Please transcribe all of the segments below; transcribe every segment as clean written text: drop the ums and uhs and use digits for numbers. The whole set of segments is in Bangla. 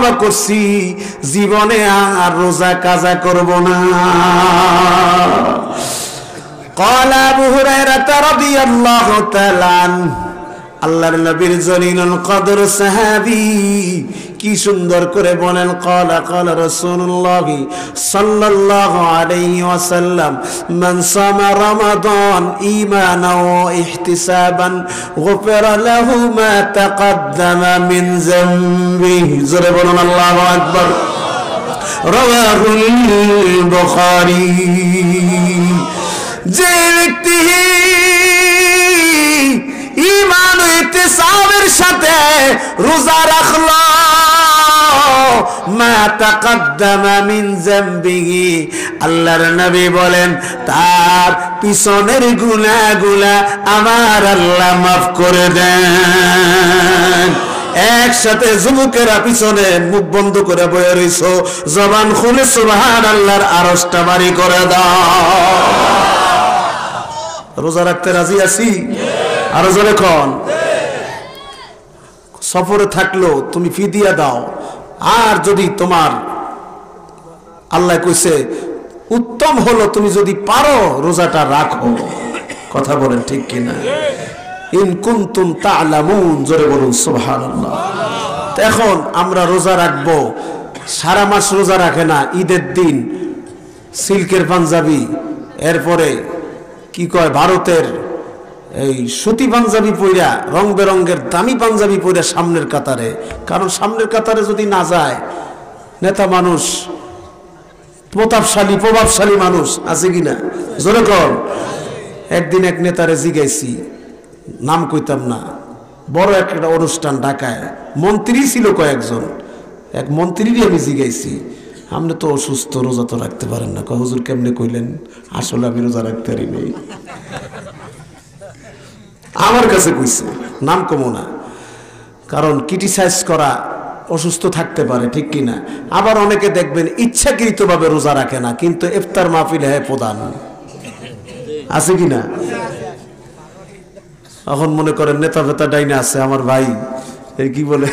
তওবা করছি, জীবনে আর রোজা কাজা করব না। قال أبو هريرة رضي الله تعالى عنه, আল্লাহর নবীর জলিলুল কদর সাহাবী কি সুন্দর করে বলেন, قال قال رسول الله صلى الله عليه وسلم من صام رمضان إيمانا واحتسابا غفر له ما تقدم من ذنبه, জোরে বলুন আল্লাহু আকবার। رواه البخاري, যে ব্যক্তি ঈমান ও ইহতিসাবের সাথে রোজা রাখলো, মা তাকাদ্দামা মিন যামবিহি, আল্লাহর নবী বলেন তার পিছনের গুনাহগুলা আমার আল্লাহ মাফ করে দেন। একসাথে যুবকেরা পিছনে মুখ বন্ধ করে বয়ে রইছো, জবান খুলে সুবহানাল্লাহর আরশটা বাড়ি করে দাও। রোজা রাখতে রাজি আছি? আরো জোরে কোন। সফরে থাকলো তুমি ফিদিয়া দাও, আর যদি তোমার আল্লাহ কইছে উত্তম হলো তুমি যদি পারো রোজাটা রাখো। কথা বলেন ঠিক কিনা? ইন কুনতুম তা'লামুন, জোরে বলুন সুবহানাল্লাহ। এখন আমরা রোজা রাখবো, সারা মাস রোজা রাখে না, ঈদের দিন সিল্কের পাঞ্জাবি, এরপরে কি কয় ভারতের এই সুতি পাঞ্জাবি পইরা, রং বেরঙ্গের দামি পাঞ্জাবি পইরা সামনের কাতারে, কারণ সামনের কাতারে যদি না যায় নেতা মানুষ, প্রভাবশালী মানুষ আছে কিনা, জোরে কর। একদিন এক নেতারে জিগাইছি, নাম কইতাম না, বড় একটা অনুষ্ঠান ঢাকায়, মন্ত্রী ছিল কয়েকজন, এক মন্ত্রীরই আমি জিগাইছি, আপনি তো অসুস্থ, রোজা তো রাখতে পারেন না। হুজুর কেমনে কইলেন? আসলে আমি রোজা রাখতে পারি নাই। আমার কাছে কইছে, নাম কমো না, কারণ ক্রিটিসাইজ করা অসুস্থ থাকতে পারে, ঠিক কিনা? আবার অনেকে দেখবেন ইচ্ছাকৃতভাবে রোজা রাখে না, কিন্তু ইফতার মাহফিলে হ্যাঁ প্রধান আছে কিনা। এখন মনে করেন নেতা ফেতা ডাইনা আছে আমার ভাই, কি বলে,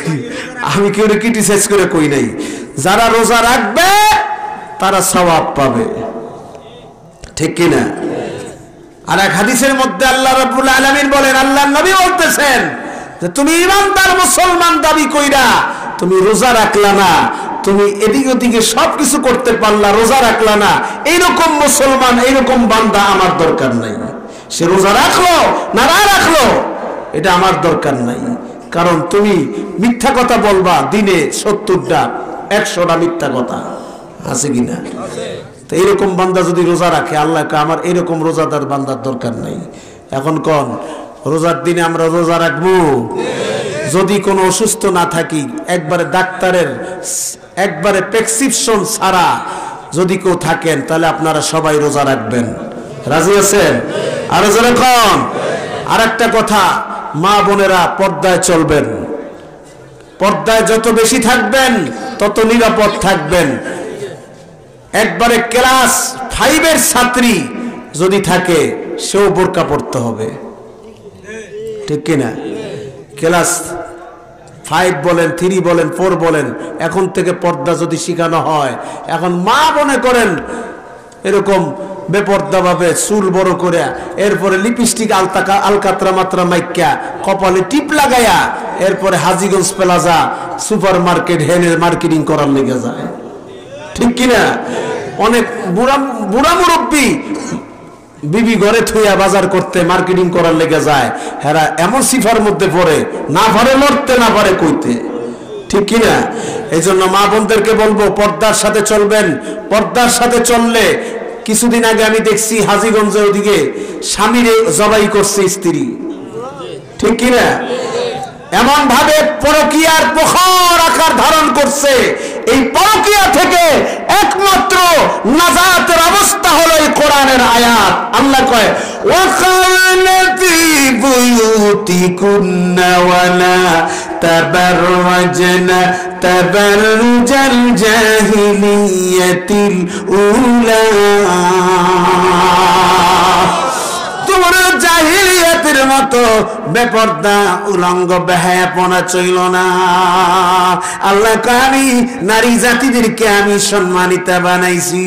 আমি কেউ ক্রিটিসাইজ করে কই নাই। যারা রোজা রাখবে তারা সওয়াব পাবে, ঠিক কিনা? আর এক হাদিসের মধ্যে আল্লাহ রাব্বুল আলামিন বলেন, আল্লাহর নবী বলতেছেন যে তুমি ঈমানদার মুসলমান দাবি কইরা তুমি রোজা রাখলা না, তুমি এদিক ওদিকে সবকিছু করতে পারলা, রোজা রাখলা না, এইরকম মুসলমান, এইরকম বান্দা আমার দরকার নাই। সে রোজা রাখলো না রাখলো এটা আমার দরকার নাই, কারণ তুমি মিথ্যা কথা বলবা দিনে 70টা 100টা মিথ্যা কথা আছে কিনা। তো এইরকম বান্দা যদি রোজা রাখে, আল্লাহকে আমার এরকম রোজাদার বান্দার দরকার নাই। এখন কোন রোজার দিনে আমরা রোজা রাখবো? যদি কোনো অসুস্থ না থাকি, একবারে ডাক্তারের একবারে প্রেসক্রিপশন ছাড়া যদি কেউ থাকেন, তাহলে আপনারা সবাই রোজা রাখবেন। রাজি আছেন? আরো জোরে কোন। আর একটা কথা, মা বোনেরা পর্দায় চলবেন, পর্দায় যত বেশি থাকবেন তত নিরাপদ থাকবেন। একবারে ক্লাস 5 এর ছাত্রী যদি থাকে, সেও বোরকা পড়তে হবে, ঠিক কিনা? ক্লাস 5 বলেন, 3 বলেন, 4 বলেন, এখন থেকে পর্দা যদি শিখানো হয়, এখন মা মনে করেন এরকম বেপর্দা ভাবে চুল বড় করে, এরপরে লিপস্টিক আলকাতরা মাত্রা মাইকা, কপালে টিপ লাগাইয়া, এরপরে হাজীগঞ্জ প্লাজা সুপার মার্কেট হেনের মার্কেটিং করার লেগে যায়, ঠিক কিনা? অনেক বুড়া মুরব্বী বিবি ঘরে থুইয়া বাজার করতে মার্কেটিং করার লেগে যায়, হেরা এমন সিফার মধ্যে পড়ে, না পারে লড়তে, না পারে কইতে, ঠিক কিনা? এই জন্য মা বোনদেরকে বলবো পর্দার সাথে চলবেন। পর্দার সাথে চললে, কিছুদিন আগে আমি দেখছি হাজীগঞ্জের ওদিকে স্বামীরে জবাই করছে স্ত্রী, ঠিক কিনা? এমন ভাবে পরকীয়ার প্রখর আকার ধারণ করছে। এই পরকীয়া থেকে একমাত্র নাজাতের অবস্থা হলো এই কোরআনের আয়াত। আল্লাহ কয়, ওয়াকানা ফি বুয়ুতিকুন্না ওয়ালা তাবাররাজনা তাবাররুজাল জাহিলিয়াতিল উলা। তোমরা জাহিলিয়াতের নারীদের মতো বেপর্দা উলঙ্গ বেহায়াপনা চইল না। আল্লাহ কয় আমি নারী জাতিদেরকে আমি সম্মানিত বানাইছি।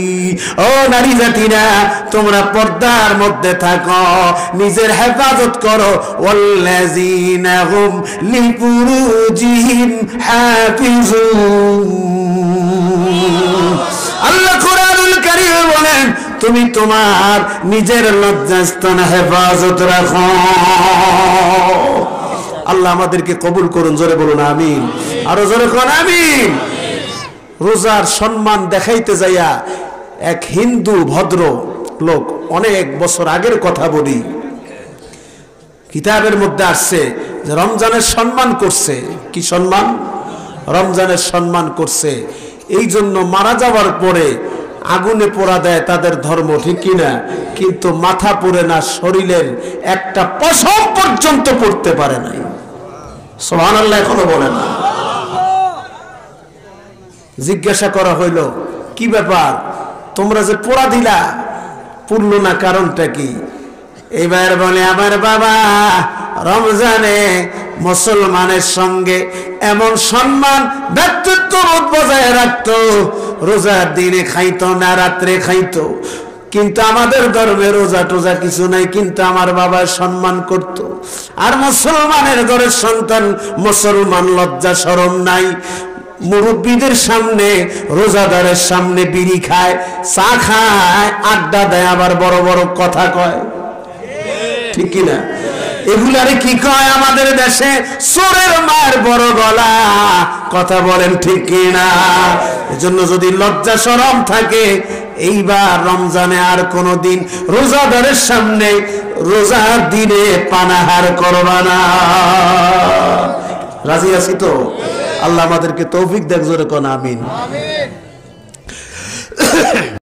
ও নারী জাতিরা, তোমরা পর্দার মধ্যে থাকো, নিজের হেফাজত করো। ওয়াল্লাযীনা হুম লিফুরুজিহিম হাফিজুন। আল্লাহ কোরআনুল কারীমে বলেন তুমি তোমার নিজের লজ্জাস্থান হেফাজত রাখো। আল্লাহ আমাদেরকে কবুল করুন, জোরে বলুন আমিন, আরো জোরে কোন আমিন। রোজার সম্মান দেখাইতে যাইয়া এক হিন্দু ভদ্র লোক, অনেক বছর আগের কথা বলি, কিতাবের মধ্যে আসছে যে রমজানের সম্মান করছে। কি সম্মান? রমজানের সম্মান করছে। এই জন্য মারা যাওয়ার পরে আগুনে পোড়া দেয় তাদের ধর্ম, ঠিক কিনা? কিন্তু মাথা পুড়ে না, শরীরের একটা পশম পর্যন্ত পড়তে পারে নাই। সুবহানাল্লাহ এখনো বলে না। জিজ্ঞাসা করা হইল কি ব্যাপার, তোমরা যে পোড়া দিলা পুড়লো না, কারণটা কি? এবার বলে আমার বাবা রমজানে মুসলমানের সঙ্গে এমন সম্মান ব্যক্তিত্ববোধ বজায় রাখতো, রোজার দিনে খাইতো না, রাত্রে খাইতো, কিন্তু আমাদের ধর্মে রোজা টোজা কিছু নাই, কিন্তু আমার বাবা সম্মান করত। আর মুসলমানের ঘরের সন্তান মুসলমান, লজ্জা শরম নাই, মুরব্বীদের সামনে রোজাদারের সামনে বিড়ি খায়, চা খায়, আড্ডা দেয়, আবার বড় বড় কথা কয়, ঠিক কিনা? এগুলারে কি কয় আমাদের দেশে? চোরের মার বড় গলা। কথা বলেন ঠিক কিনা? এজন্য যদি লজ্জা শরম থাকে, এইবার রমজানে আর কোনদিন রোজাদারের সামনে রোজার দিনে পানাহার করবা না। রাজি আছি তো? আল্লাহ আমাদেরকে তৌফিক দেখ, জোরে কোন আমিন।